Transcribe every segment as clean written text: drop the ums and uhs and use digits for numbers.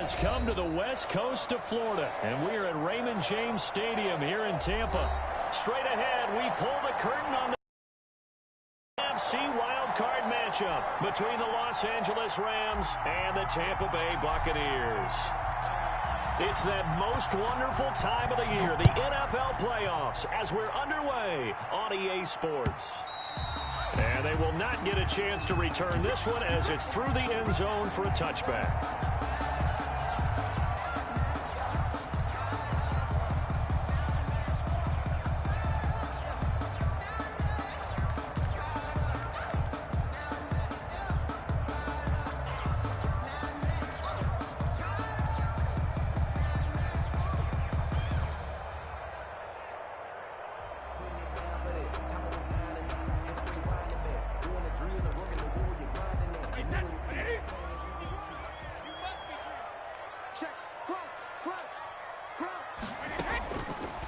has come to the west coast of Florida, and we're at Raymond James Stadium here in Tampa. Straight ahead, we pull the curtain on the NFC wildcard matchup between the Los Angeles Rams and the Tampa Bay Buccaneers. It's that most wonderful time of the year, the NFL playoffs, as we're underway on EA Sports. And they will not get a chance to return this one as it's through the end zone for a touchback.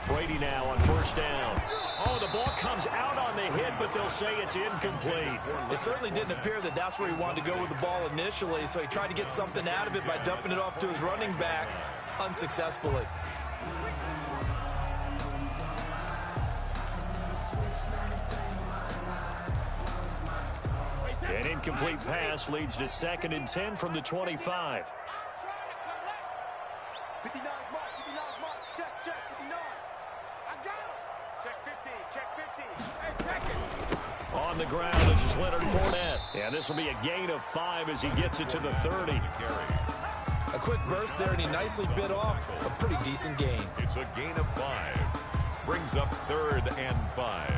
Brady now on first down. Oh, the ball comes out on the hit, but they'll say it's incomplete. It certainly didn't appear that that's where he wanted to go with the ball initially, so he tried to get something out of it by dumping it off to his running back unsuccessfully. An incomplete pass leads to 2nd and 10 from the 25. On the ground, this is Leonard Fournette. And this will be a gain of 5 as he gets it to the 30. A quick burst there, and he nicely bit off a pretty decent gain. It's a gain of 5. Brings up 3rd and 5.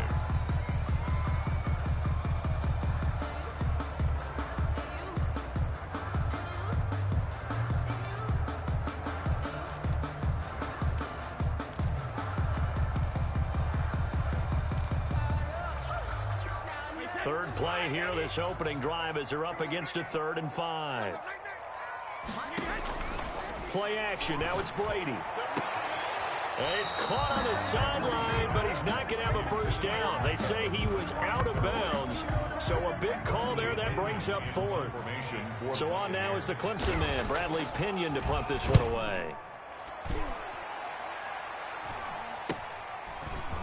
Third play here, this opening drive as they're up against a 3rd and 5. Play action, now it's Brady. And he's caught on the sideline, but he's not going to have a first down. They say he was out of bounds, so a big call there that brings up 4th. So on now is the Clemson man, Bradley Pinion, to punt this one away.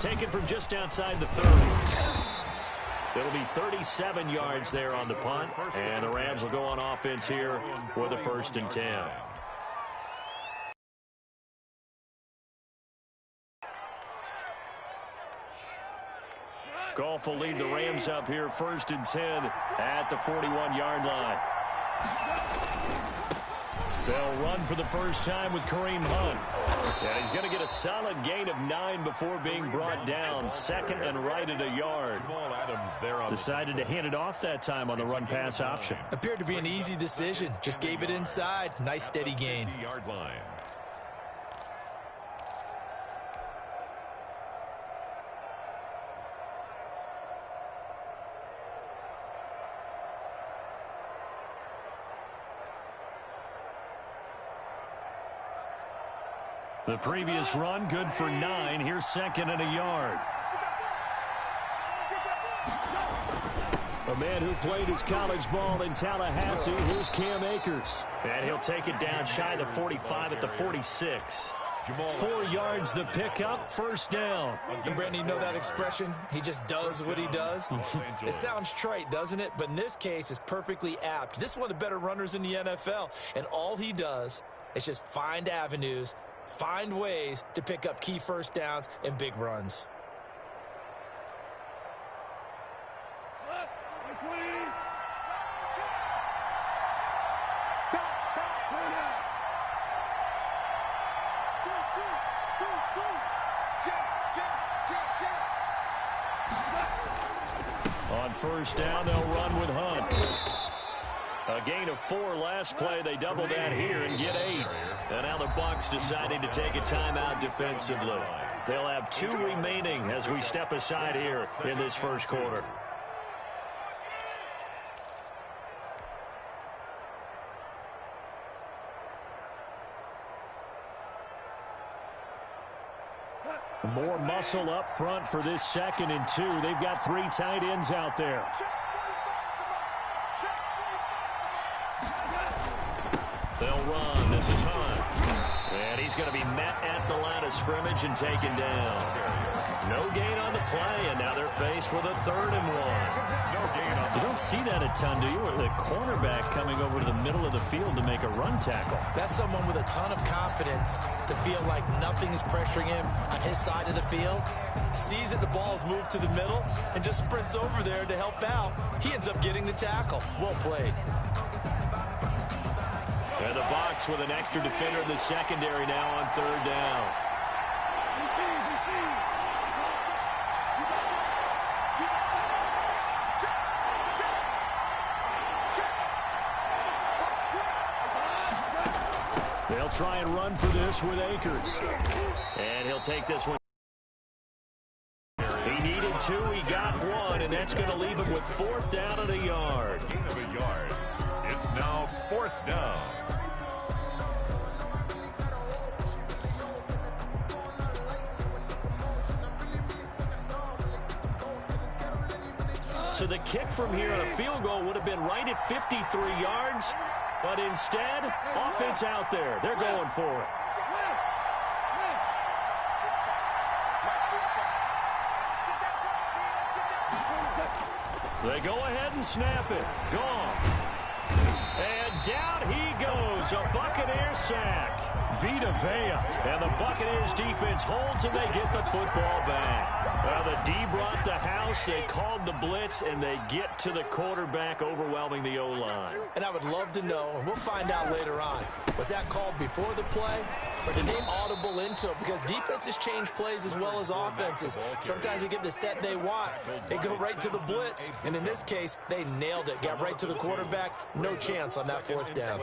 Taken from just outside the 30. It'll be 37 yards there on the punt, and the Rams will go on offense here for the 1st and 10. Goff will lead the Rams up here 1st and 10 at the 41-yard line. They'll run for the first time with Kareem Hunt. And he's going to get a solid gain of 9 before being brought down. 2nd and right at a yard. Decided to hand it off that time on the run-pass option. Appeared to be an easy decision. Just gave it inside. Nice steady gain. Yard line. The previous run, good for 9. Here's 2nd and a yard. A man who played his college ball in Tallahassee, here's Cam Akers. And he'll take it down shy of the 45 at the 46. 4 yards the pickup, first down. And Brandon, you know that expression? He just does what he does. It sounds trite, doesn't it? But in this case, it's perfectly apt. This is one of the better runners in the NFL. And all he does is just find avenues, find ways to pick up key first downs and big runs. On first down, they'll run with Hunt. A gain of 4 last play. They double that here and get 8. And now the Bucks deciding to take a timeout defensively. They'll have 2 remaining as we step aside here in this first quarter. More muscle up front for this 2nd and 2. They've got 3 tight ends out there. They'll run. This is Hunt. he's going to be met at the line of scrimmage and taken down. No gain on the play, and now they're faced with a 3rd and 1. You don't see that a ton, do you? Or the cornerback coming over to the middle of the field to make a run tackle. That's someone with a ton of confidence to feel like nothing is pressuring him on his side of the field. Sees that the ball's moved to the middle and just sprints over there to help out. He ends up getting the tackle. Well played. And the Bucks with an extra defender in the secondary now on 3rd down. They'll try and run for this with Akers. And he'll take this one. He needed 2, he got 1, and that's going to leave him with 4th down and a yard. Gain of a yard. It's now 4th down. So the kick from here on a field goal would have been right at 53 yards, but instead, offense out there. They're going for it. They go ahead and snap it. Gone. And down he goes. A Buccaneers sack. Vita Vea. And the Buccaneers defense holds and they get the football back. Well, the D brought the house. They called the blitz, and they get to the quarterback, overwhelming the O-line. And I would love to know, and we'll find out later on, was that called before the play, or did they audible into it? Because defenses change plays as well as offenses. Sometimes they get the set they want. They go right to the blitz. And in this case, they nailed it. Got right to the quarterback. No chance on that 4th down.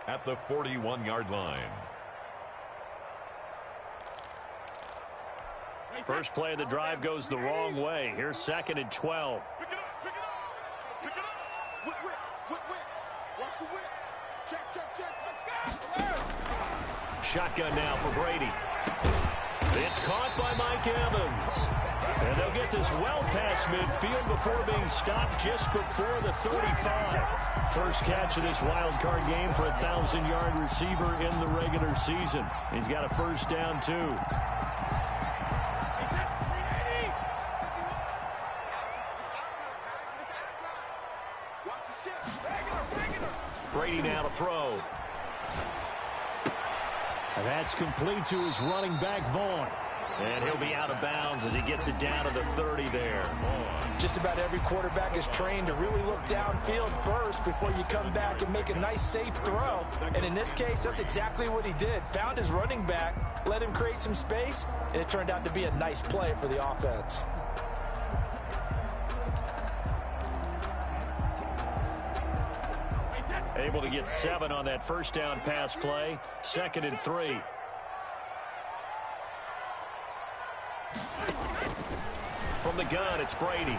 At the 41-yard line. First play of the drive goes the wrong way. Here's 2nd and 12. Pick it up, pick it up, pick it up. Whip. Watch the whip. Check. Shotgun now for Brady. It's caught by Mike Evans. And they'll get this well past midfield before being stopped just before the 35. First catch of this wild card game for a 1,000-yard receiver in the regular season. He's got a first down, too. Brady now to throw. And that's complete to his running back, Vaughn. And he'll be out of bounds as he gets it down to the 30 there. Just about every quarterback is trained to really look downfield first before you come back and make a nice, safe throw. And in this case, that's exactly what he did. Found his running back, let him create some space, and it turned out to be a nice play for the offense. Able to get 7 on that first down pass play. 2nd and 3. From the gun, it's Brady.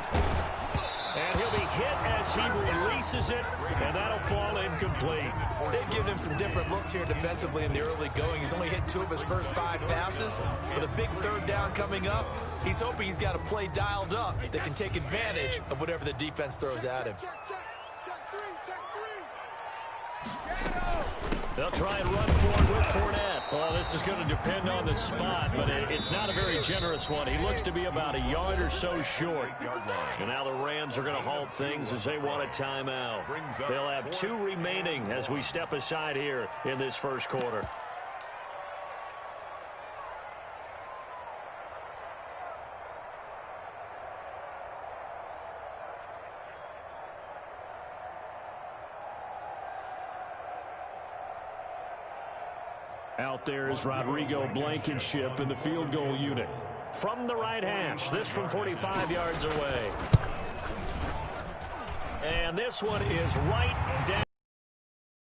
And he'll be hit as he releases it, and that'll fall incomplete. They've given him some different looks here defensively in the early going. He's only hit 2 of his first 5 passes. With a big 3rd down coming up, he's hoping he's got a play dialed up that can take advantage of whatever the defense throws at him. They'll try and run for it with Fournette. Well, this is going to depend on the spot, but it's not a very generous one. He looks to be about a yard or so short. And now the Rams are going to halt things as they want a timeout. They'll have 2 remaining as we step aside here in this first quarter. Out there is Rodrigo Blankenship in the field goal unit. From the right hash, this from 45 yards away. And this one is right down.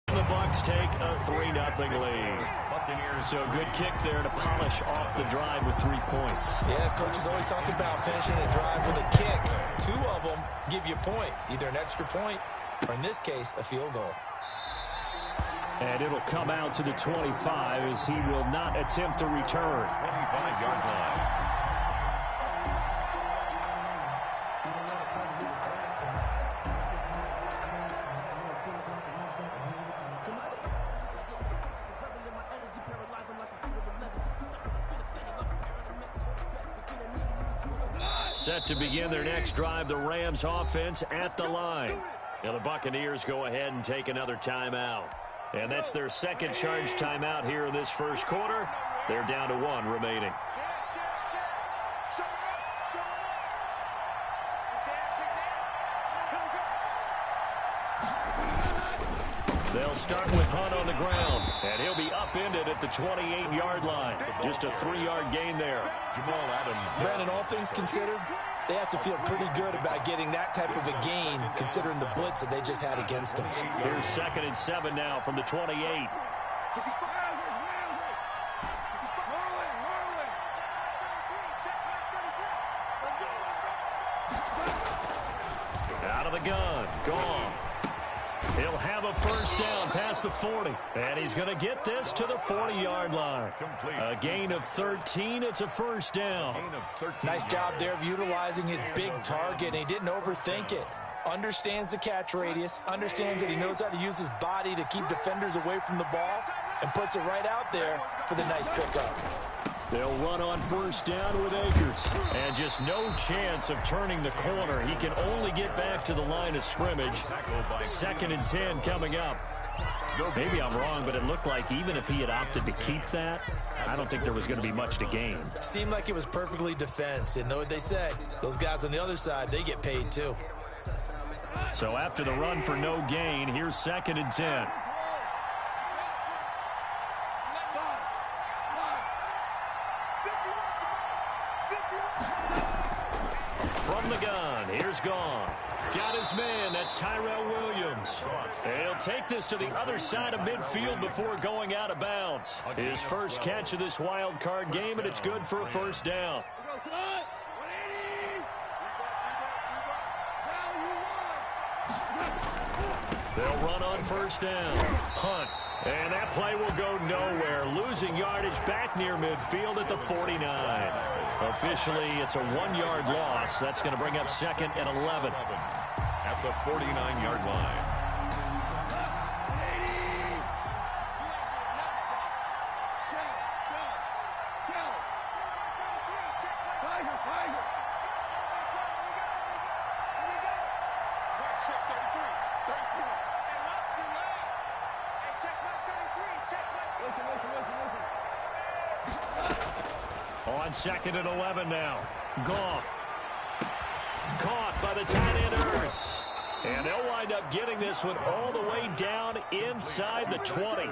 The Bucks take a 3-0 lead. So a good kick there to polish off the drive with 3 points. Yeah, coaches always talk about finishing a drive with a kick. 2 of them give you points, either an extra point or, in this case, a field goal. And it'll come out to the 25 as he will not attempt to return. 25-yard line. Set to begin their next drive, the Rams offense at the line. Now the Buccaneers go ahead and take another timeout. And that's their second charge timeout here in this first quarter. They're down to 1 remaining. They'll start with Hunt on the ground, and he'll be upended at the 28-yard line. Just a 3-yard gain there. Jamal Adams. Brandon, all things considered, they have to feel pretty good about getting that type of a gain, considering the blitz that they just had against them. Here's 2nd and 7 now from the 28. Out of the gun, gone. He'll have a first down past the 40. And he's going to get this to the 40-yard line. A gain of 13. It's a first down. Nice job there of utilizing his big target. He didn't overthink it. Understands the catch radius. Understands that he knows how to use his body to keep defenders away from the ball. And puts it right out there for the nice pickup. They'll run on first down with Akers. And just no chance of turning the corner. He can only get back to the line of scrimmage. 2nd and 10 coming up. Maybe I'm wrong, but it looked like even if he had opted to keep that, I don't think there was going to be much to gain. Seemed like it was perfectly defense. And know what they say? Those guys on the other side, they get paid too. So after the run for no gain, here's 2nd and 10. From the gun, here's Goff. Got his man, that's Tyrell Williams. He'll take this to the other side of midfield before going out of bounds. His first catch of this wild card game, and it's good for a first down. They'll run on first down. Hunt. And that play will go nowhere. Losing yardage back near midfield at the 49. Officially, it's a 1-yard loss. That's going to bring up 2nd and 11. At the 49-yard line. On 2nd and 11 now. Goff. Caught by the tight end Ertz. And they'll wind up getting this one all the way down inside the 20.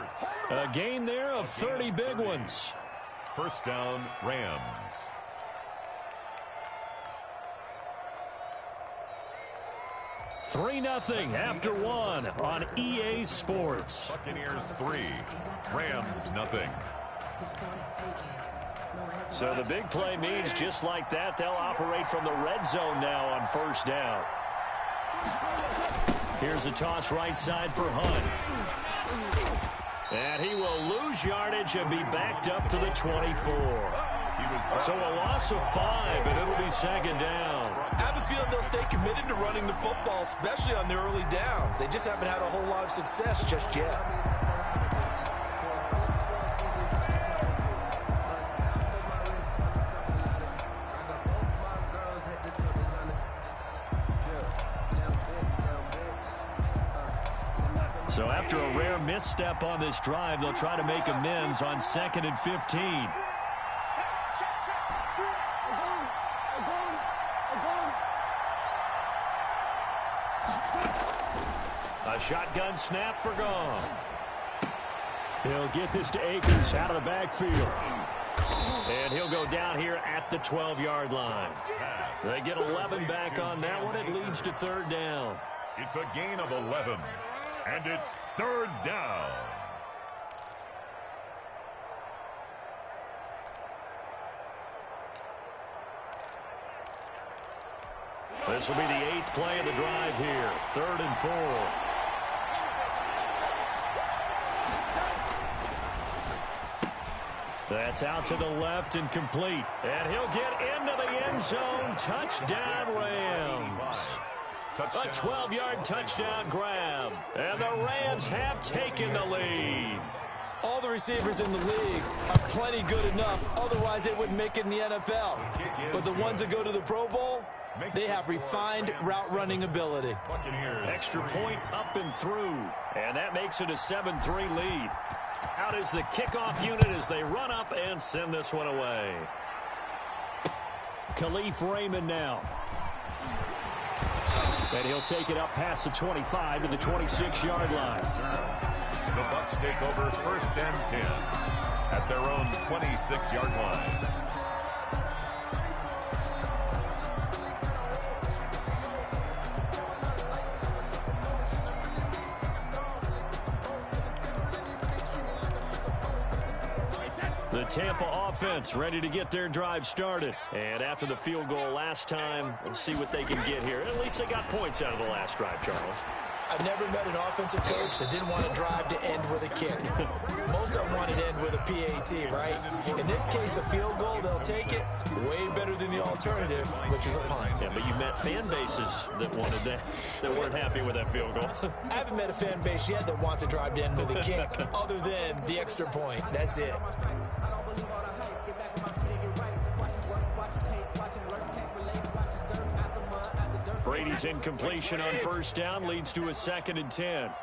A gain there of 30 big ones. First down, Rams. Three 3-0 after 1 on EA Sports. Buccaneers 3, Rams 0. So the big play means just like that, they'll operate from the red zone now on first down. Here's a toss right side for Hunt. And he will lose yardage and be backed up to the 24. So a loss of 5, and it'll be 2nd down. I have a feeling they'll stay committed to running the football, especially on their early downs. They just haven't had a whole lot of success just yet. So after a rare misstep on this drive, they'll try to make amends on 2nd and 15. A shotgun snap for Goff. He'll get this to Akers out of the backfield. And he'll go down here at the 12-yard line. They get 11 back on that one. It leads to 3rd down. It's a gain of 11. And it's 3rd down. This will be the 8th play of the drive here. 3rd and 4. That's out to the left and complete. And he'll get into the end zone. Touchdown, Rams. A 12-yard touchdown grab. And the Rams have taken the lead. All the receivers in the league are plenty good enough. Otherwise, they wouldn't make it in the NFL. But the ones that go to the Pro Bowl, they have refined route running ability. Extra point up and through. And that makes it a 7-3 lead. Out is the kickoff unit as they run up and send this one away. Khalif Raymond now. And he'll take it up past the 25 to the 26-yard line. The Bucks take over 1st and 10 at their own 26-yard line. The Tampa offense ready to get their drive started. And after the field goal last time, we'll see what they can get here. At least they got points out of the last drive, Charles. I've never met an offensive coach that didn't want to drive to end with a kick. Most of them wanted to end with a PAT, right? In this case, a field goal, they'll take it. Way better than the alternative, which is a punt. Yeah, but you've met fan bases that wanted that weren't happy with that field goal. I haven't met a fan base yet that wants to drive to end with a kick, other than the extra point. That's it. Brady's incompletion on 1st down leads to a 2nd and 10. Alabama.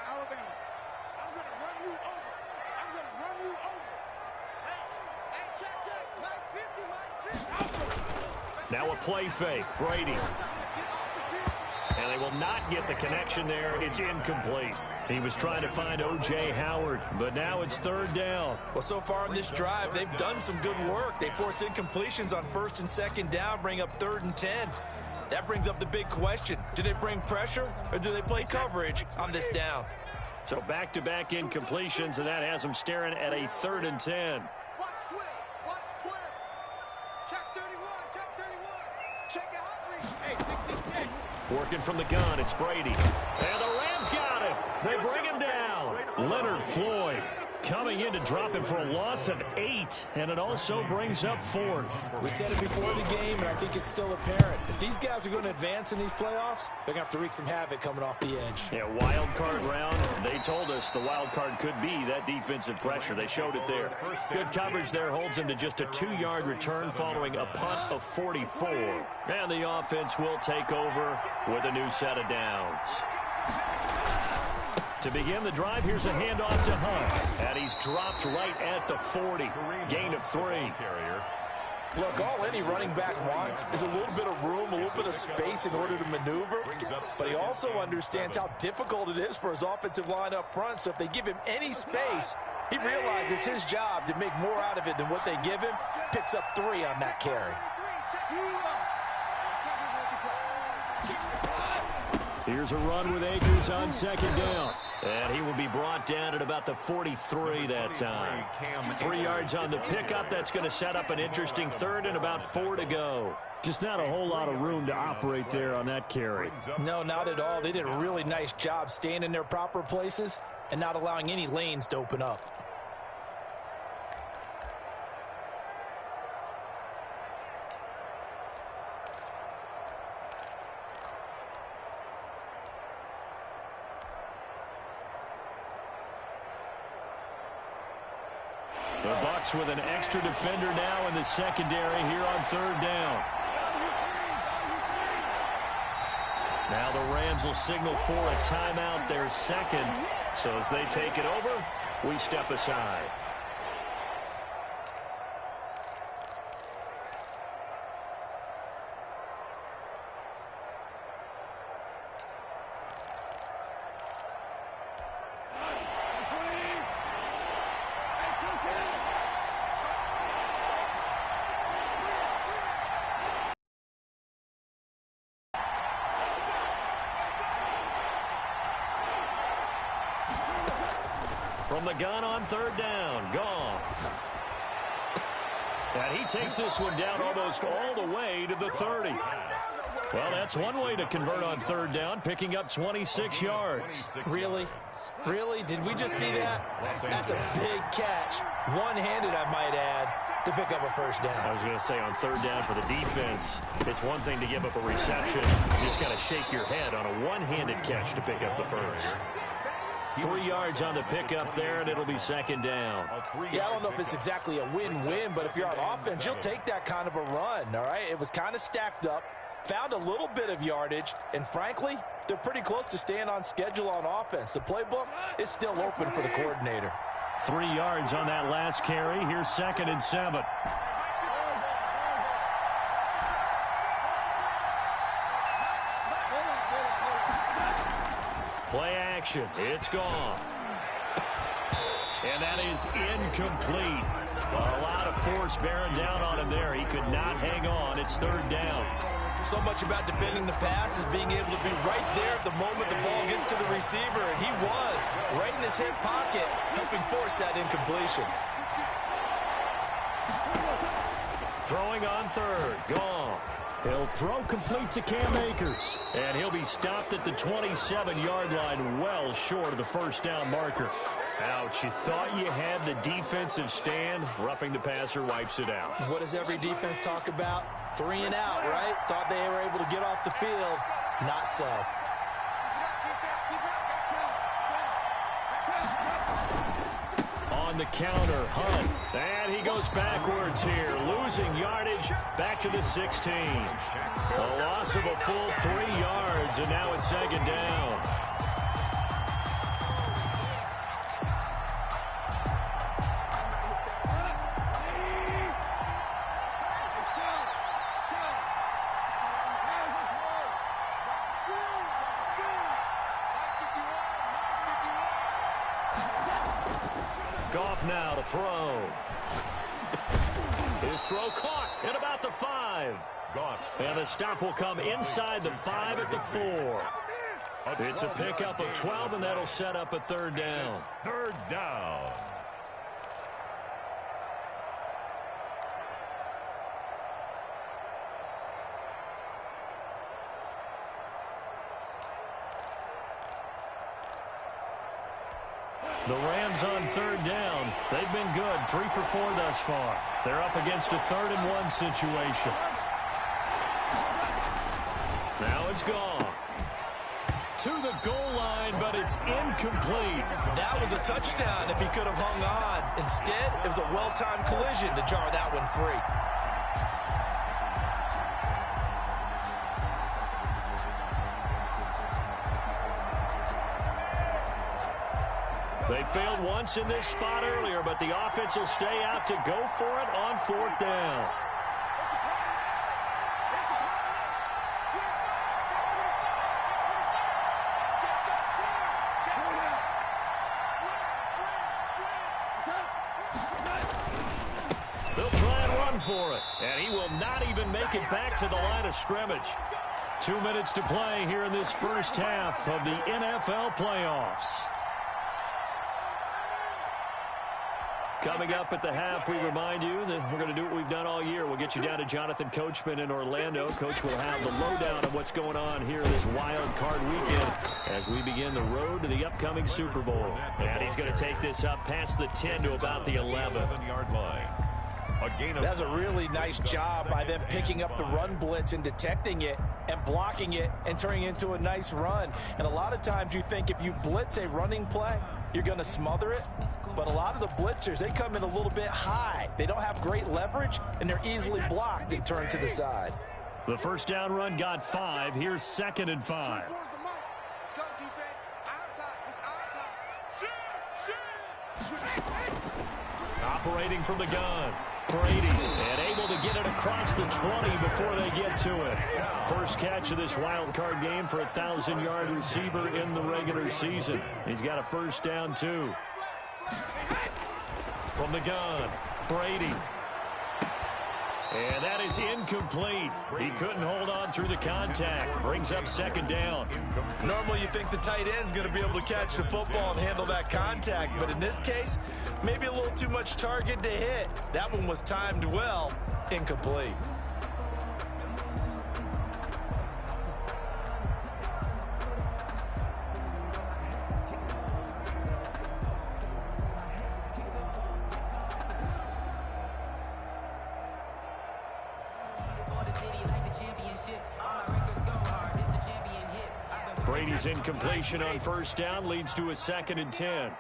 I'm going to run you over. Hey, check. Mike 50. Now a play fake. Brady. And they will not get the connection there. It's incomplete. He was trying to find O.J. Howard, but now it's 3rd down. Well, so far in this drive, they've done some good work. They force incompletions on 1st and 2nd down, bring up 3rd and 10. That brings up the big question. Do they bring pressure, or do they play coverage on this down? So back-to-back incompletions, and that has them staring at a 3rd and 10. Watch Twitter. Check 31. Check your hot read. Hey, Working from the gun, it's Brady. And the Rams got him. They bring him down. Leonard Floyd coming in to drop him for a loss of 8, and it also brings up 4th. We said it before the game, and I think it's still apparent. If these guys are going to advance in these playoffs, they're going to have to wreak some havoc coming off the edge. Yeah, wild card round. They told us the wild card could be that defensive pressure. They showed it there. Good coverage there holds him to just a 2-yard return following a punt of 44. And the offense will take over with a new set of downs. To begin the drive, here's a handoff to Hunt. And he's dropped right at the 40. Gain of 3. Look, all any running back wants is a little bit of room, a little bit of space in order to maneuver. But he also understands how difficult it is for his offensive line up front. So if they give him any space, he realizes his job to make more out of it than what they give him. Picks up 3 on that carry. Here's a run with Akers on 2nd down. And he will be brought down at about the 43 that time. 3 yards on the pickup. That's going to set up an interesting 3rd and about 4 to go. Just not a whole lot of room to operate there on that carry. No, not at all. They did a really nice job staying in their proper places and not allowing any lanes to open up. The Bucks with an extra defender now in the secondary here on 3rd down. Now the Rams will signal for a timeout, their 2nd. So as they take it over, we step aside. From the gun on 3rd down, Goff. And he takes this one down almost all the way to the 30. Well, that's one way to convert on 3rd down, picking up 26 yards. Really? Really? Did we just see that? That's a big catch. One-handed, I might add, to pick up a 1st down. I was going to say on 3rd down for the defense, it's one thing to give up a reception. You just got to shake your head on a one-handed catch to pick up the 1st. 3 yards on the pickup there, and it'll be second down. Yeah, I don't know if it's exactly a win-win, but if you're on offense, you'll take that kind of a run, all right? It was kind of stacked up, found a little bit of yardage, and frankly, they're pretty close to staying on schedule on offense. The playbook is still open for the coordinator. 3 yards on that last carry. Here's 2nd and 7. Play action. It's gone. And that is incomplete. A lot of force bearing down on him there. He could not hang on. It's 3rd down. So much about defending the pass is being able to be right there at the moment the ball gets to the receiver, and he was right in his hip pocket, helping force that incompletion. Throwing on 3rd. Goff. He'll throw complete to Cam Akers. And he'll be stopped at the 27-yard line, well short of the 1st down marker. Ouch, you thought you had the defensive stand. Roughing the passer wipes it out. What does every defense talk about? 3 and out, right? Thought they were able to get off the field. Not so. On the counter, Hunt. And he goes backwards here, losing yardage back to the 16. A loss of a full 3 yards, and now it's 2nd down. Goff now to throw. His throw caught at about the 5. And the stop will come inside the 5 at the 4. It's a pickup of 12, and that'll set up a 3rd down. 3rd down. The Rams on 3rd down. They've been good, 3 for 4 thus far. They're up against a 3rd and 1 situation. Now it's gone. To the goal line, but it's incomplete. That was a touchdown if he could have hung on. Instead, it was a well-timed collision to jar that one free. They failed once in this spot earlier, but the offense will stay out to go for it on 4th down. They'll try and run for it, and he will not even make it back to the line of scrimmage. 2 minutes to play here in this first half of the NFL playoffs. Coming up at the half, we remind you that we're going to do what we've done all year. We'll get you down to Jonathan Coachman in Orlando. Coach will have the lowdown of what's going on here this wild card weekend as we begin the road to the upcoming Super Bowl. And he's going to take this up past the 10 to about the 11-yard line. That's a really nice job by them picking up the run blitz and detecting it and blocking it and turning it into a nice run. And a lot of times you think if you blitz a running play, you're going to smother it. But a lot of the blitzers, they come in a little bit high. They don't have great leverage, and they're easily blocked and turned to the side. The 1st down run got 5. Here's 2nd and 5. Operating from the gun. Brady, and able to get it across the 20 before they get to it. First catch of this wild card game for a 1,000-yard receiver in the regular season. He's got a 1st down, too. From the gun, Brady. And that is incomplete. He couldn't hold on through the contact. Brings up 2nd down. Normally you think the tight end's going to be able to catch the football and handle that contact. But in this case, maybe a little too much target to hit. That one was timed well. Incomplete. Brady's incompletion on first down leads to a 2nd and 10.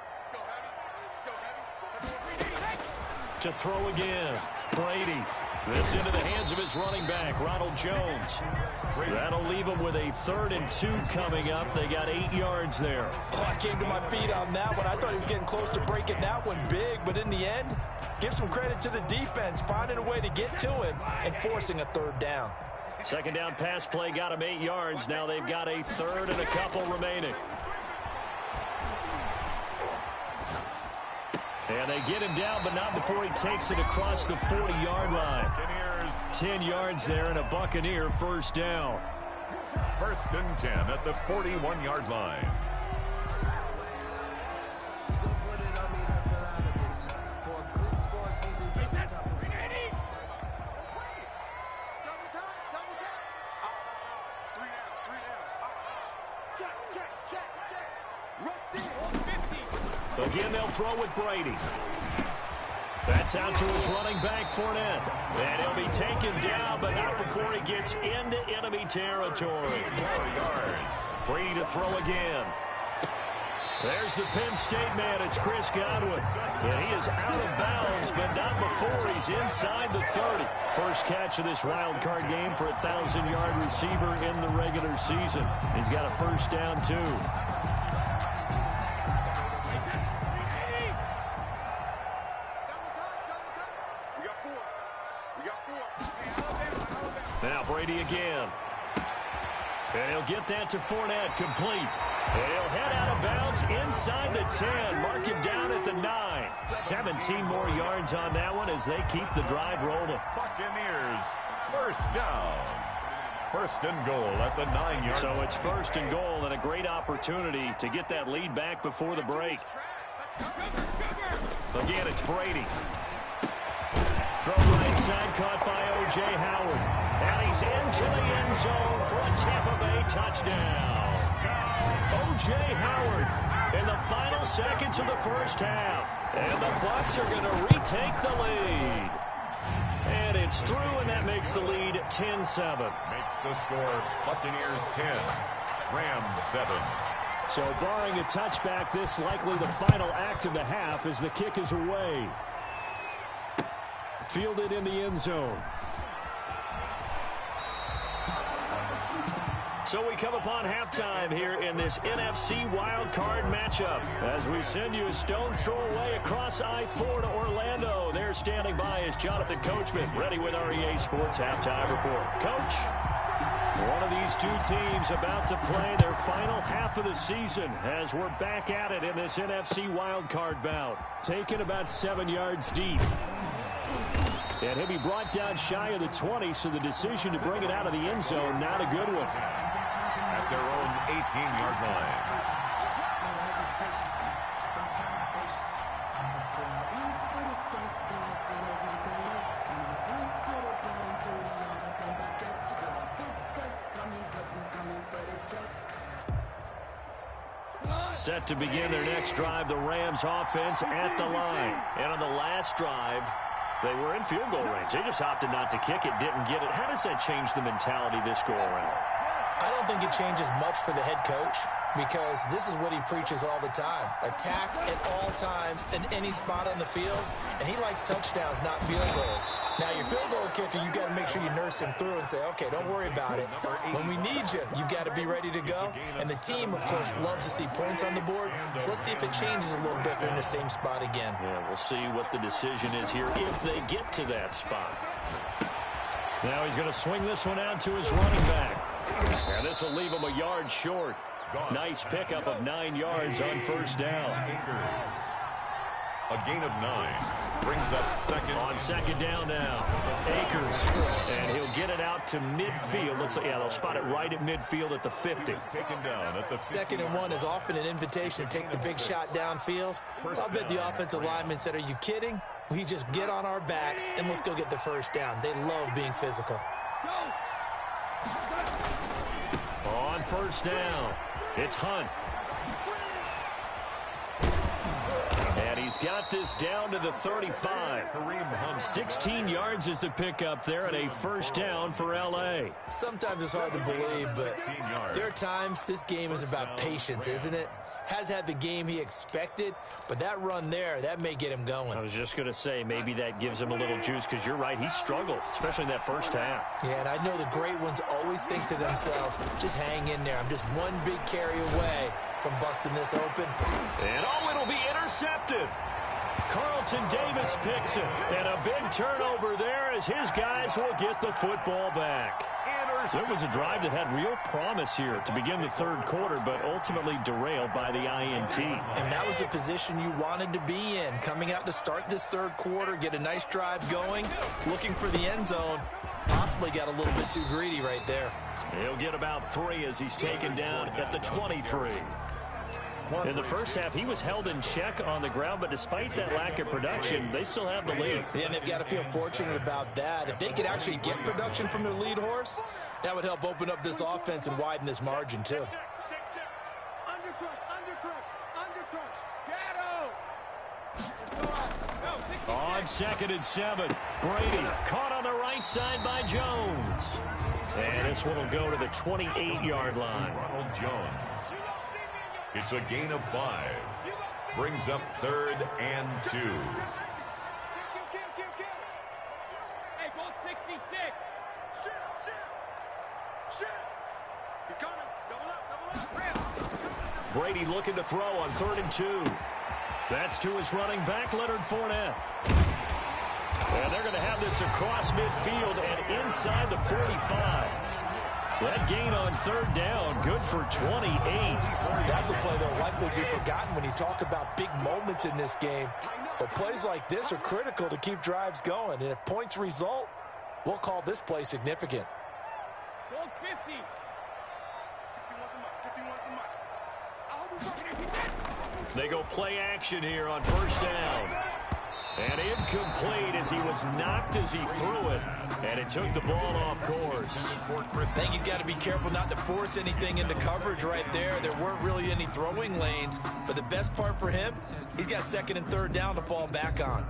To throw again. Brady. This into the hands of his running back, Ronald Jones. That'll leave him with a 3rd and 2 coming up. They got 8 yards there. Oh, I came to my feet on that one. I thought he was getting close to breaking that one big, but in the end, give some credit to the defense, finding a way to get to him and forcing a 3rd down. 2nd down pass play got him 8 yards. Now they've got a 3rd and a couple remaining. And they get him down, but not before he takes it across the 40-yard line. 10 yards there and a Buccaneer first down. 1st and 10 at the 41-yard line. Again, they'll throw with Brady. That's out to his running back, Fournette. And he'll be taken down, but not before he gets into enemy territory. 4 yards. Brady to throw again. There's the Penn State man. It's Chris Godwin. And he is out of bounds, but not before he's inside the 30. First catch of this wild card game for a 1,000-yard receiver in the regular season. He's got a first down, too. Now Brady again. And he'll get that to Fournette, complete. And he'll head out of bounds inside the 10. Mark him down at the 9. 17 more yards on that one as they keep the drive rolling. Buccaneers, first down. 1st and goal at the 9-yard. So it's 1st and goal and a great opportunity to get that lead back before the break. Again, it's Brady. Throw right side, caught by O.J. Howard. And he's into the end zone for a Tampa Bay touchdown. O.J. Howard in the final seconds of the first half. And the Bucks are going to retake the lead. And it's through, and that makes the lead 10-7. Makes the score Buccaneers 10, Rams 7. So barring a touchback, this likely the final act of the half as the kick is away. Fielded in the end zone. So we come upon halftime here in this NFC wild card matchup as we send you a stone's throw away across I-4 to Orlando. There standing by is Jonathan Coachman, ready with our EA Sports Halftime Report. Coach, one of these two teams about to play their final half of the season as we're back at it in this NFC wild card bout. Taken about 7 yards deep. And he'll be brought down shy of the 20, so the decision to bring it out of the end zone, not a good one. At their own 18-yard line. Set to begin their next drive, the Rams offense at the line. And on the last drive, they were in field goal range. They just opted not to kick it, didn't get it. How does that change the mentality this go around? I don't think it changes much for the head coach because this is what he preaches all the time. Attack at all times in any spot on the field, and he likes touchdowns, not field goals. Now, your field goal kicker, you got to make sure you nurse him through and say, okay, don't worry about it. When we need you, you've got to be ready to go. And the team, of course, loves to see points on the board. So let's see if it changes a little bit if they're in the same spot again. Yeah, we'll see what the decision is here if they get to that spot. Now he's going to swing this one out to his running back. And this will leave him a yard short. Nice pickup of 9 yards on first down. A gain of 9 brings up second. On second down now, Akers. And he'll get it out to midfield. They'll spot it right at midfield at the 50. Taken down at the 50. 2nd and 1 is often an invitation to take the big shot downfield. I'll bet the offensive linemen said, are you kidding? We just get on our backs and let's go get the first down. They love being physical. On first down, it's Hunt. And he's got this down to the 35. 16 yards is the pickup there and a first down for L.A. Sometimes it's hard to believe, but there are times this game is about patience, isn't it? Has had the game he expected, but that run there, that may get him going. I was just going to say, maybe that gives him a little juice because you're right, he struggled, especially in that first half. Yeah, and I know the great ones always think to themselves, just hang in there. I'm just one big carry away from busting this open. And it'll be intercepted. Carlton Davis picks it. And a big turnover there as his guys will get the football back. There was a drive that had real promise here to begin the third quarter, but ultimately derailed by the INT. And that was the position you wanted to be in. Coming out to start this third quarter, get a nice drive going, looking for the end zone. Possibly got a little bit too greedy right there. He'll get about 3 as he's taken down at the 23. In the first half, he was held in check on the ground, but despite that lack of production, they still have the lead. Yeah, and they've got to feel fortunate about that. If they could actually get production from their lead horse, that would help open up this offense and widen this margin, too. On 2nd and 7, Brady caught on the right side by Jones. And this one will go to the 28-yard line. Ronald Jones. It's a gain of 5. Brings up 3rd and 2. Hey, go 66. Shit. He's coming. Double up. Brady looking to throw on 3rd and 2. That's to his running back, Leonard Fournette. And they're going to have this across midfield and inside the 45. That gain on 3rd down, good for 28. That's a play that will likely be forgotten when you talk about big moments in this game. But plays like this are critical to keep drives going. And if points result, we'll call this play significant. Go 50. 51. They go play action here on 1st down. And incomplete as he was knocked as he threw it. And it took the ball off course. I think he's got to be careful not to force anything into coverage right there. There weren't really any throwing lanes. But the best part for him, he's got 2nd and 3rd down to fall back on.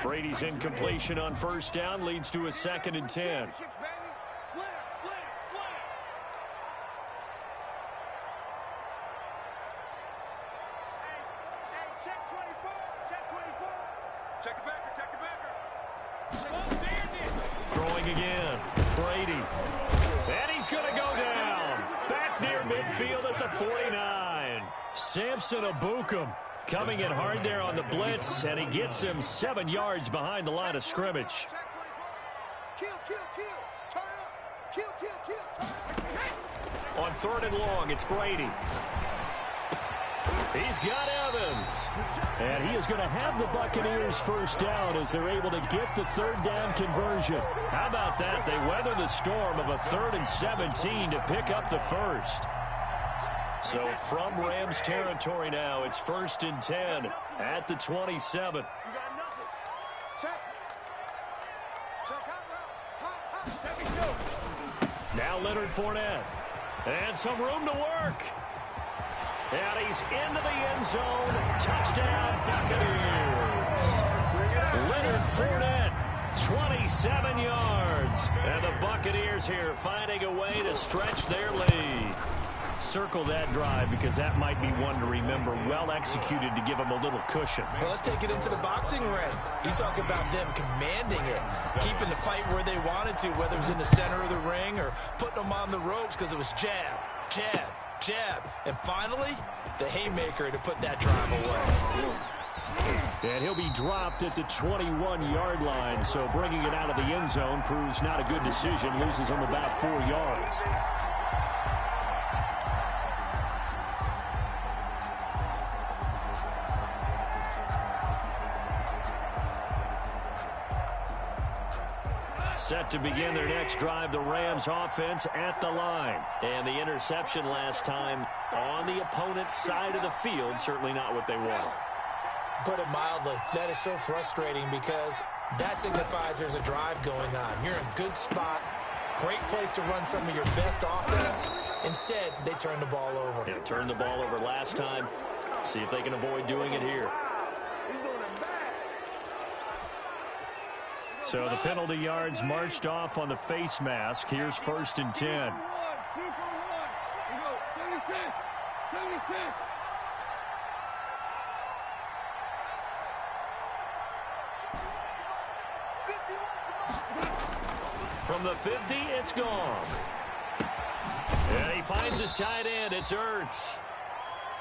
Brady's incompletion on 1st down leads to a 2nd and 10. Throwing again. Brady. And he's going to go down. Back near midfield at the 49. Samson Abukum coming in hard there on the blitz, and he gets him 7 yards behind the line of scrimmage. On 3rd and long, it's Brady. He's got Evans. And he is going to have the Buccaneers 1st down as they're able to get the 3rd down conversion. How about that? They weather the storm of a 3rd and 17 to pick up the 1st. So from Rams territory now, it's 1st and 10 at the 27. Now Leonard Fournette. And some room to work. And he's into the end zone. Touchdown, Buccaneers. Leonard Fournette, 27 yards. And the Buccaneers here finding a way to stretch their lead. Circle that drive because that might be one to remember. Well executed to give them a little cushion. Well, let's take it into the boxing ring. You talk about them commanding it, keeping the fight where they wanted to, whether it was in the center of the ring or putting them on the ropes because it was jab, jab, jab. And finally, the haymaker to put that drive away. And he'll be dropped at the 21-yard line, so bringing it out of the end zone proves not a good decision. Loses him about 4 yards. Set to begin their next drive, the Rams offense at the line. And the interception last time on the opponent's side of the field, certainly not what they wanted. Put it mildly, that is so frustrating because that signifies there's a drive going on. You're in a good spot, Great place to run some of your best offense. Instead, they turn the ball over. Yeah, turned the ball over last time. See if they can avoid doing it here. So the penalty yards marched off on the face mask. Here's 1st and 10. From the 50, it's gone. And he finds his tight end. It's Ertz.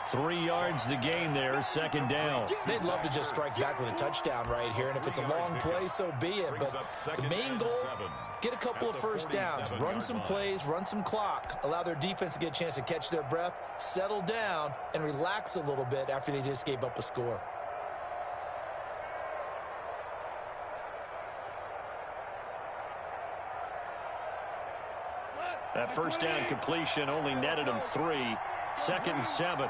3 yards the gain there, 2nd down. They'd love to just strike back with a touchdown right here, and if it's a long play, so be it. But the main goal, get a couple of first downs, run some plays, run some clock, allow their defense to get a chance to catch their breath, settle down, and relax a little bit after they just gave up a score. That first down completion only netted him 3. 2nd and 7.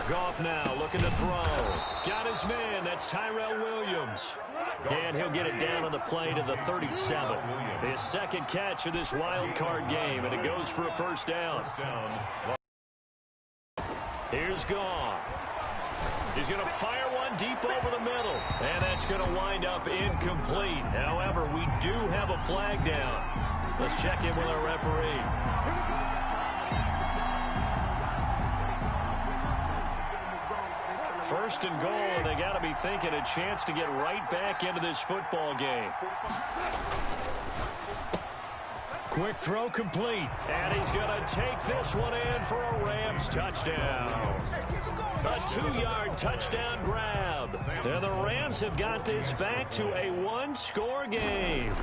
Goff now looking to throw. Got his man. That's Tyrell Williams. And he'll get it down on the play to the 37. His 2nd catch of this wild card game, and it goes for a first down. Here's Goff. He's going to fire one deep over the middle. And that's going to wind up incomplete. However, we do have a flag down. Let's check in with our referee. First and goal, and they got to be thinking a chance to get right back into this football game. Quick throw complete, and he's going to take this one in for a Rams touchdown. A 2-yard touchdown grab. And the Rams have got this back to a 1-score game.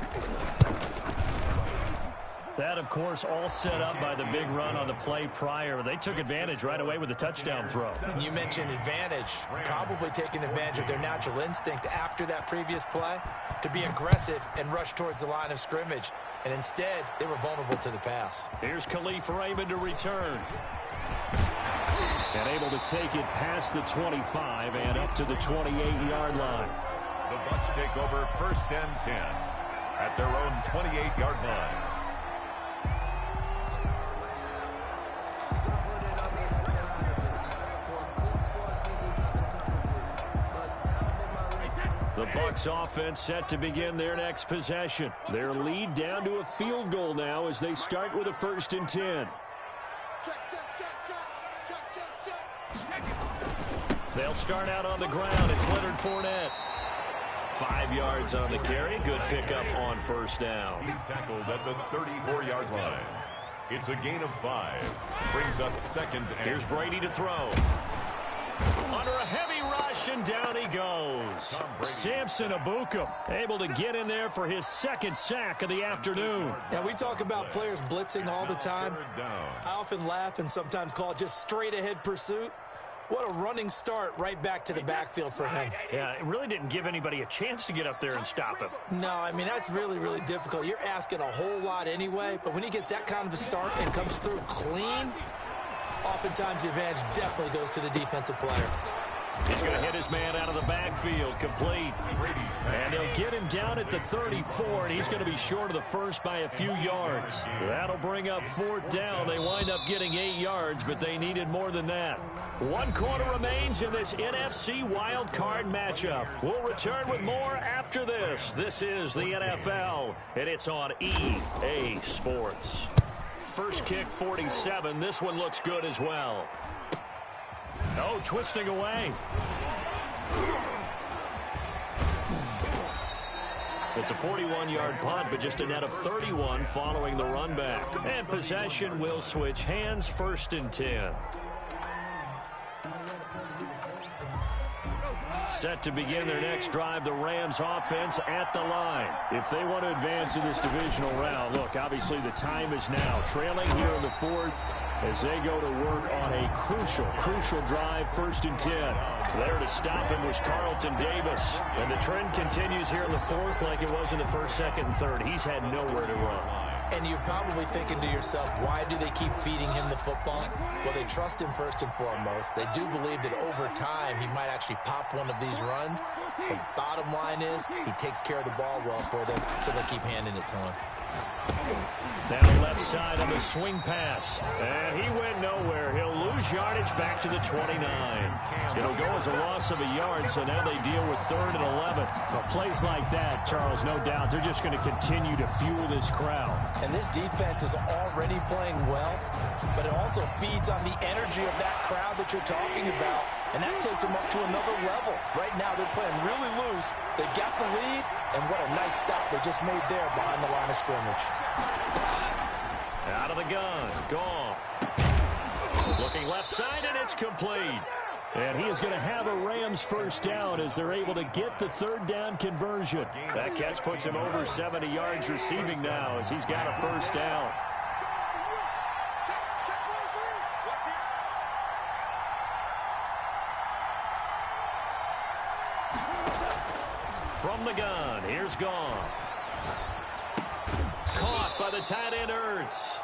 That, of course, all set up by the big run on the play prior. They took advantage right away with the touchdown throw. And you mentioned advantage. Probably taking advantage of their natural instinct after that previous play to be aggressive and rush towards the line of scrimmage. And instead, they were vulnerable to the pass. Here's Khalif Raymond to return. And able to take it past the 25 and up to the 28-yard line. The Bucks take over 1st and 10 at their own 28-yard line. The Bucks offense set to begin their next possession. Their lead down to a field goal now as they start with a 1st and 10. They'll start out on the ground. It's Leonard Fournette. 5 yards on the carry. Good pickup on 1st down. He's tackled at the 34-yard line. It's a gain of 5. Brings up 2nd and... Here's Brady to throw. Under a heavy rush, and down he goes. Samson Ebukam able to get in there for his 2nd sack of the afternoon. Now, we talk about players blitzing all the time. I often laugh and sometimes call it just straight-ahead pursuit. What a running start right back to the backfield for him. Yeah, it really didn't give anybody a chance to get up there and stop him. No, I mean, that's really, really difficult. You're asking a whole lot anyway, but when he gets that kind of a start and comes through clean, oftentimes the advantage definitely goes to the defensive player. He's going to hit his man out of the backfield, complete. And they'll get him down at the 34, and he's going to be short of the first by a few yards. That'll bring up 4th down. They wind up getting 8 yards, but they needed more than that. 1 quarter remains in this NFC wild card matchup. We'll return with more after this. This is the NFL, and it's on EA Sports. First kick, 47. This one looks good as well. Oh, twisting away. It's a 41-yard punt, but just a net of 31 following the run back. And possession will switch hands, 1st and 10. Set to begin their next drive, the Rams offense at the line. If they want to advance in this divisional round, look, obviously the time is now. Trailing here in the 4th as they go to work on a crucial drive, 1st and 10. There to stop him was Carlton Davis. And the trend continues here in the 4th like it was in the 1st, 2nd, and 3rd. He's had nowhere to run. And you're probably thinking to yourself, why do they keep feeding him the football? Well, they trust him first and foremost. They do believe that over time he might actually pop one of these runs. The bottom line is he takes care of the ball well for them, so they'll keep handing it to him. Now left side of a swing pass. And he went nowhere. He'll lose yardage back to the 29. It'll go as a loss of a yard, so now they deal with 3rd and 11. Well, plays like that, Charles, no doubt, they're just going to continue to fuel this crowd. And this defense is already playing well, but it also feeds on the energy of that crowd that you're talking about, and that takes them up to another level. Right now, they're playing really loose. They've got the lead, and what a nice stop they just made there behind the line of scrimmage. Out of the gun, Goff. Looking left side, and it's complete. And he is going to have a Rams first down as they're able to get the 3rd down conversion. That catch puts him over 70 yards receiving now as he's got a first down. From the gun, here's Goff. Caught by the tight end Ertz.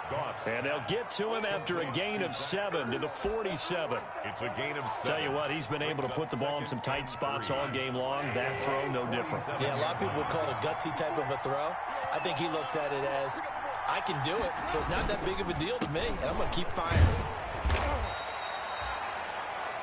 And they'll get to him after a gain of 7 to the 47. It's a gain of 7. Tell you what, he's been able to put the ball in some tight spots all game long. That throw, no different. Yeah, a lot of people would call it a gutsy type of a throw. I think he looks at it as, I can do it, so it's not that big of a deal to me, and I'm going to keep firing.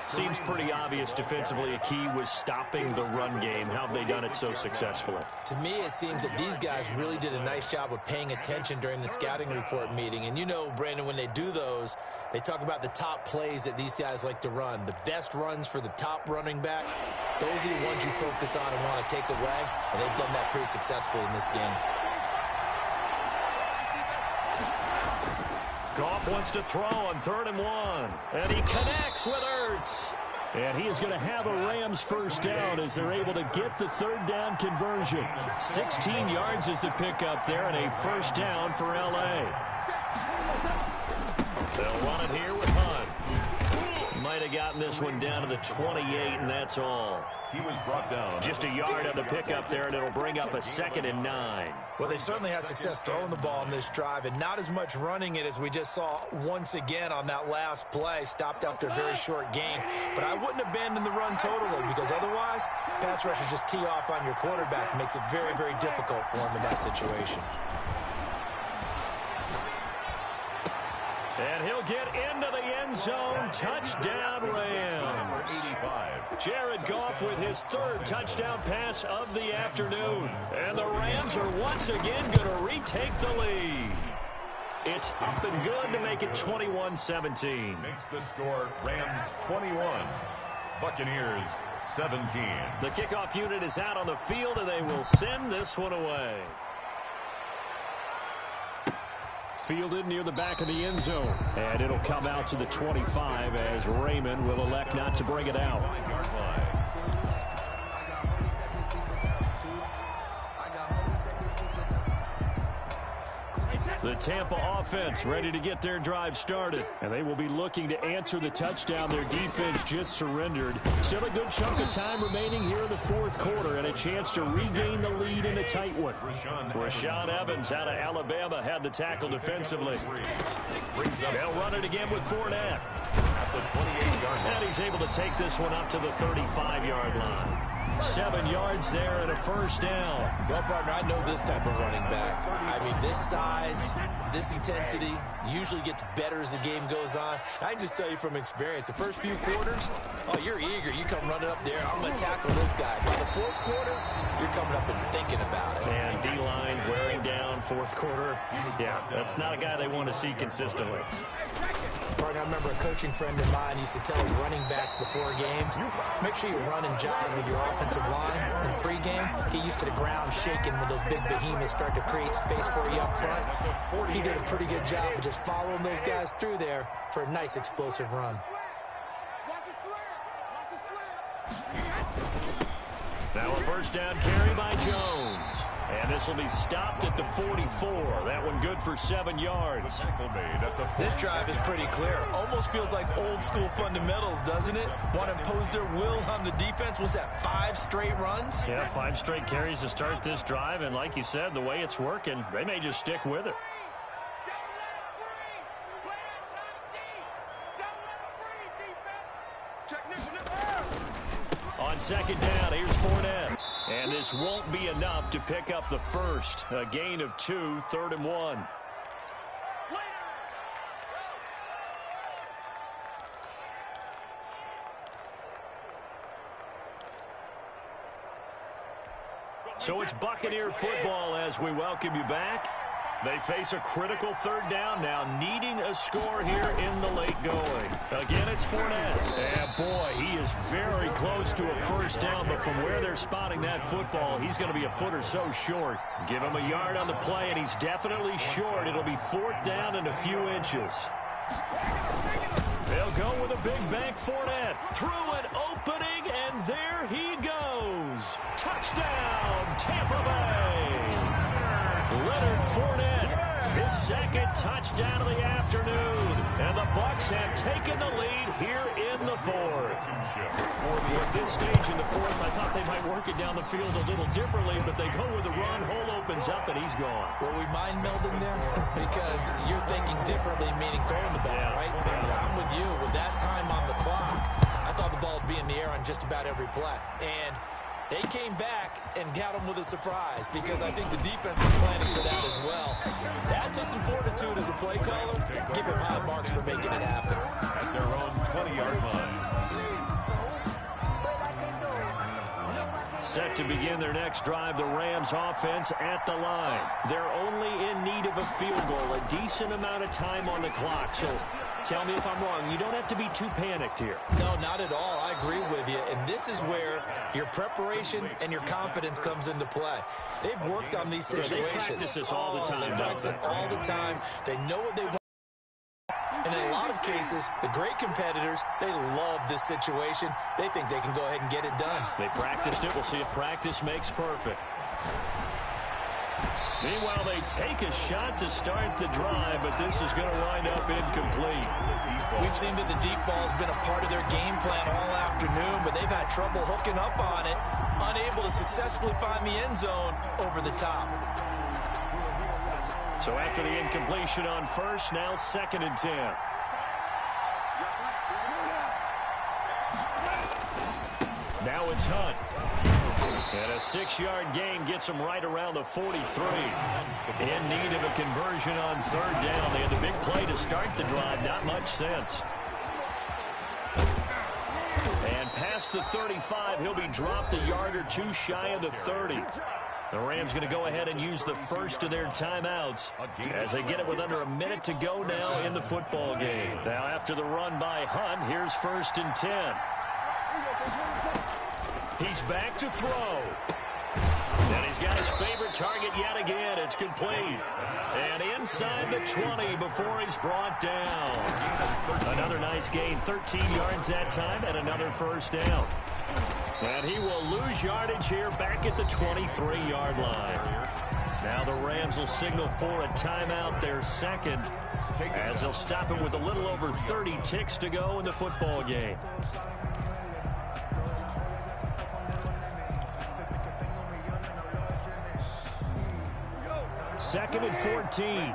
Seems pretty obvious defensively a key was stopping the run game. How have they done it so successfully? To me, it seems that these guys really did a nice job of paying attention during the scouting report meeting. And you know, Brandon, when they do those, they talk about the top plays that these guys like to run. The best runs for the top running back, those are the ones you focus on and want to take away. And they've done that pretty successfully in this game. Goff wants to throw on 3rd and 1. And he connects with Ertz. And he is going to have a Rams first down as they're able to get the 3rd down conversion. 16 yards is the pickup there and a first down for L.A. They'll run it here with Hunt. Might have gotten this one down to the 28, and that's all. He was brought down. Just a yard on the pickup there, and it'll bring up a 2nd and 9. Well, they've certainly had success throwing the ball in this drive, and not as much running it as we just saw once again on that last play, stopped after a very short gain. But I wouldn't abandon the run totally, because otherwise, pass rushers just tee off on your quarterback. Makes it very, very difficult for him in that situation. And he'll get into the end zone. Touchdown, Rams. 85. Jared Goff with his 3rd touchdown pass of the afternoon. And the Rams are once again going to retake the lead. It's up and good to make it 21-17. Makes the score Rams 21. Buccaneers 17. The kickoff unit is out on the field, and they will send this one away. Fielded near the back of the end zone. And it'll come out to the 25 as Raymond will elect not to bring it out. The Tampa offense ready to get their drive started. And they will be looking to answer the touchdown their defense just surrendered. Still a good chunk of time remaining here in the 4th quarter and a chance to regain the lead in a tight one. Rashaan Evans out of Alabama had the tackle defensively. They'll run it again with Fournette. At the 28-yard line. And he's able to take this one up to the 35-yard line. 7 yards there and a first down. Well, partner, I know this type of running back. I mean, this size, this intensity usually gets better as the game goes on. I can just tell you from experience, the first few quarters, oh, you're eager. You come running up there, I'm going to tackle this guy. By the 4th quarter, you're coming up and thinking about it. And D-line wearing down 4th quarter. Yeah, that's not a guy they want to see consistently. Partner, I remember a coaching friend of mine used to tell his running backs before games, make sure you run and jog with your offensive line in pregame. Get used to the ground shaking when those big behemoths start to create space for you up front. He did a pretty good job of just following those guys through there for a nice explosive run. Now a first down carry by Jones. And this will be stopped at the 44. That one good for 7 yards. This drive is pretty clear. Almost feels like old school fundamentals, doesn't it? Want to impose their will on the defense. Was that 5 straight runs? Yeah, 5 straight carries to start this drive. And like you said, the way it's working, they may just stick with it. On second down, here's Fournette. And this won't be enough to pick up the first. A gain of 2, 3rd and 1. So it's Buccaneer football as we welcome you back. They face a critical 3rd down now, needing a score here in the late going. Again, it's Fournette. And boy, he is very close to a first down, but from where they're spotting that football, he's going to be a foot or so short. Give him a yard on the play, and he's definitely short. It'll be 4th down and a few inches. They'll go with a big bank. Fournette through an opening, and there he goes. Touchdown, Tampa Bay. Leonard Fournette, his 2nd touchdown of the afternoon. And the Bucks have taken the lead here in the 4th. At this stage in the 4th, I thought they might work it down the field a little differently, but they go with the run. Hole opens up, and he's gone. Were we mind melding there? Because you're thinking differently, meaning throwing the ball, right? I'm with you. With that time on the clock, I thought the ball would be in the air on just about every play. And they came back and got them with a surprise because I think the defense was planning for that as well. That took some fortitude as a play caller. Give him high marks for making it happen. At their own 20-yard line. Set to begin their next drive, the Rams offense at the line. They're only in need of a field goal, a decent amount of time on the clock. So tell me if I'm wrong. You don't have to be too panicked here. No, not at all. I agree with you. And this is where your preparation and your confidence comes into play. They've worked on these situations. They practice this all the time. They practice it all the time. They know what they want. And in a lot of cases, the great competitors, they love this situation. They think they can go ahead and get it done. They practiced it. We'll see if practice makes perfect. Meanwhile, they take a shot to start the drive, but this is going to wind up incomplete. We've seen that the deep ball has been a part of their game plan all afternoon, but they've had trouble hooking up on it, unable to successfully find the end zone over the top. So after the incompletion on first, now 2nd and 10. Now it's Hunt. And a 6-yard gain gets them right around the 43. In need of a conversion on 3rd down. They had the big play to start the drive. Not much sense. And past the 35, he'll be dropped a yard or two shy of the 30. The Rams going to go ahead and use the first of their timeouts as they get it with under a minute to go now in the football game. Now after the run by Hunt, here's 1st and 10. He's back to throw. And he's got his favorite target yet again. It's complete. And inside the 20 before he's brought down. Another nice gain, 13 yards that time, and another first down. And he will lose yardage here back at the 23-yard line. Now the Rams will signal for a timeout, their 2nd, as they'll stop it with a little over 30 ticks to go in the football game. Second and 14.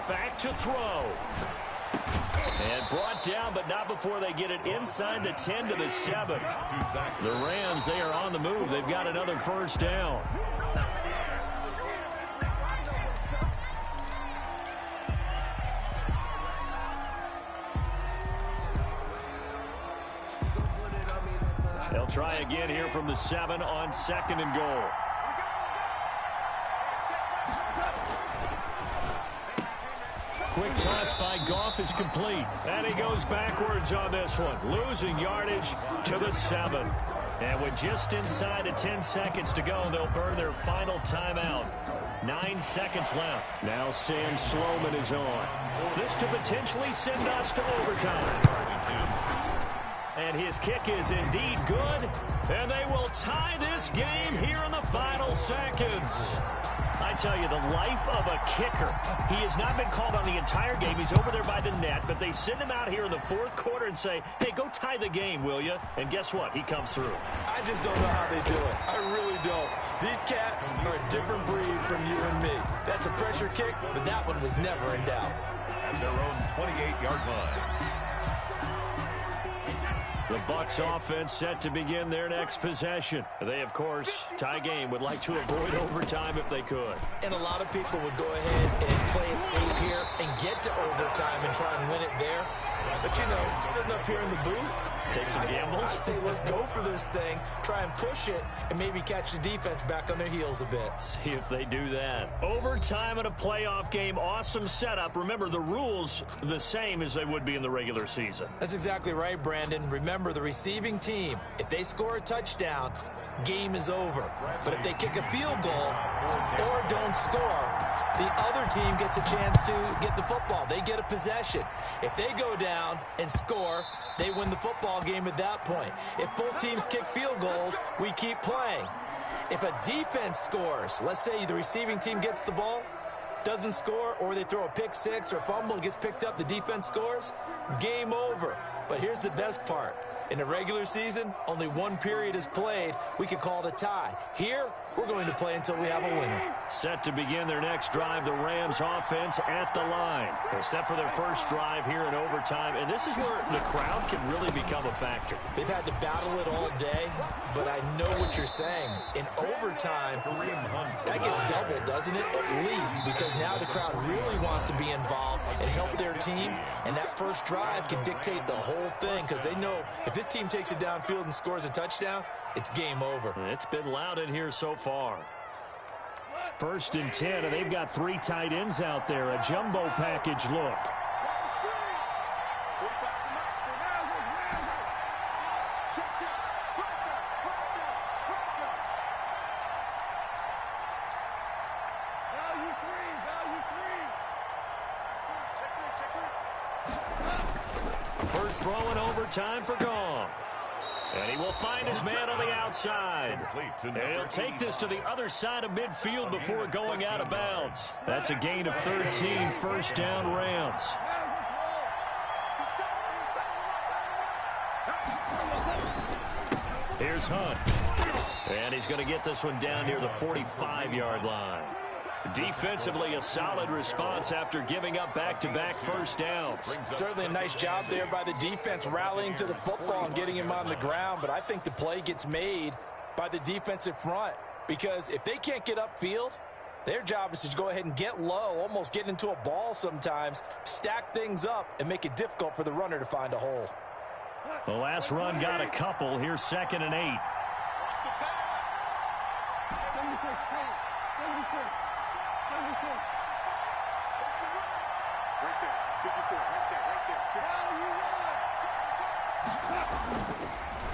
Back to throw. And brought down, but not before they get it inside the 10 to the 7. The Rams, they are on the move. They've got another first down. They'll try again here from the 7 on 2nd and goal. Quick toss by Goff is complete. And he goes backwards on this one. Losing yardage to the 7. And with just inside of 10 seconds to go, they'll burn their final timeout. 9 seconds left. Now Sam Sloman is on. This to potentially send us to overtime. And his kick is indeed good. And they will tie this game here in the final seconds. I I tell you, the life of a kicker. He has not been called on the entire game. He's over there by the net, but they send him out here in the fourth quarter and say, hey, go tie the game, will you? And guess what? He comes through. I just don't know how they do it. I really don't. These cats are a different breed from you and me. That's a pressure kick, but that one was never in doubt. At their own 28-yard line. The Bucks offense set to begin their next possession. They, of course, tie game, would like to avoid overtime if they could. And a lot of people would go ahead and play it safe here and get to overtime and try and win it there. But, you know, sitting up here in the booth, take some gambles. I say let's go for this thing, try and push it, and maybe catch the defense back on their heels a bit. See if they do that. Overtime in a playoff game, awesome setup. Remember, the rules the same as they would be in the regular season. That's exactly right, Brandon. Remember, the receiving team, if they score a touchdown, game is over. But if they kick a field goal or don't score, the other team gets a chance to get the football. They get a possession. If they go down and score, they win the football game at that point. If both teams kick field goals, we keep playing. If a defense scores, let's say the receiving team gets the ball, doesn't score, or they throw a pick six or fumble, gets picked up, the defense scores, game over. But here's the best part. In the regular season, only one period is played. We could call it a tie. Here, we're going to play until we have a winner. Set to begin their next drive, the Rams offense at the line. They're set for their first drive here in overtime, and this is where the crowd can really become a factor. They've had to battle it all day, but I know what you're saying. In overtime, that gets doubled, doesn't it? At least, because now the crowd really wants to be involved and help their team, and that first drive can dictate the whole thing, because they know if this team takes it downfield and scores a touchdown, it's game over. It's been loud in here so far. 1st and 10, and they've got 3 tight ends out there. A jumbo package look. First throw in overtime for Goff. And he will find his man on the outside. And he'll take this to the other side of midfield before going out of bounds. That's a gain of 13, first down Rams. Here's Hunt. And he's going to get this one down near the 45-yard line. Defensively, a solid response after giving up back-to-back first downs. Certainly a nice job there by the defense rallying to the football and getting him on the ground, but I think the play gets made by the defensive front because if they can't get upfield, their job is to go ahead and get low, almost get into a ball sometimes, stack things up, and make it difficult for the runner to find a hole. The last run got a couple. Here's 2nd and 8.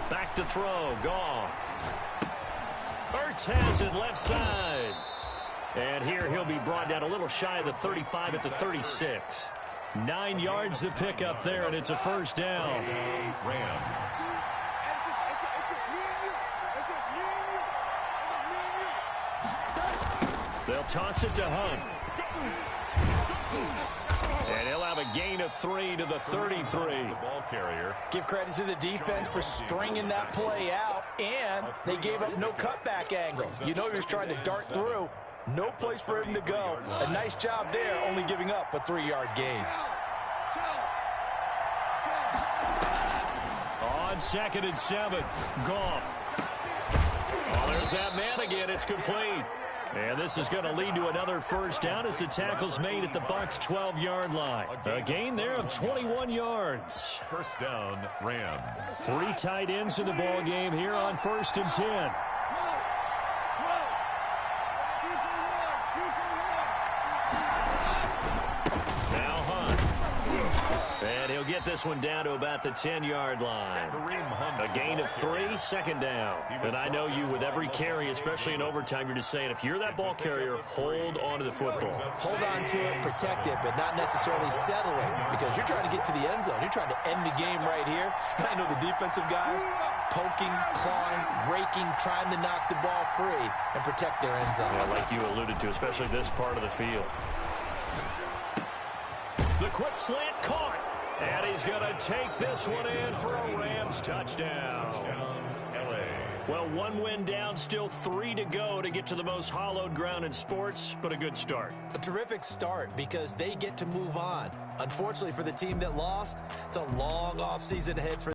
Back to throw. Goff. Ertz has it left side. And here he'll be brought down a little shy of the 35 at the 36. 9 yards to pick up there, and it's a first down. Rams. They'll toss it to Hunt. And he'll have a gain of 3 to the 33. The ball carrier. Give credit to the defense for stringing that play out, and they gave up no cutback angle. You know he was trying to dart through. No place for him to go. A nice job there, only giving up a 3-yard gain. On 2nd and 7, Goff. Oh, there's that man again. It's complete. And this is going to lead to another first down as the tackle's made at the Bucks' 12-yard line. A gain there of 21 yards. First down, Rams. 3 tight ends in the ball game here on 1st and 10. And he'll get this one down to about the 10-yard line. A gain of 3, 2nd down. And I know you, with every carry, especially in overtime, you're just saying, if you're that ball carrier, hold on to the football. Hold on to it, protect it, but not necessarily settling because you're trying to get to the end zone. You're trying to end the game right here. I know the defensive guys, poking, clawing, raking, trying to knock the ball free and protect their end zone. Yeah, like you alluded to, especially this part of the field. The quick slant caught. And he's going to take this one in for a Rams touchdown. Well, one win down, still 3 to go to get to the most hallowed ground in sports, but a good start. A terrific start because they get to move on. Unfortunately for the team that lost, it's a long offseason ahead for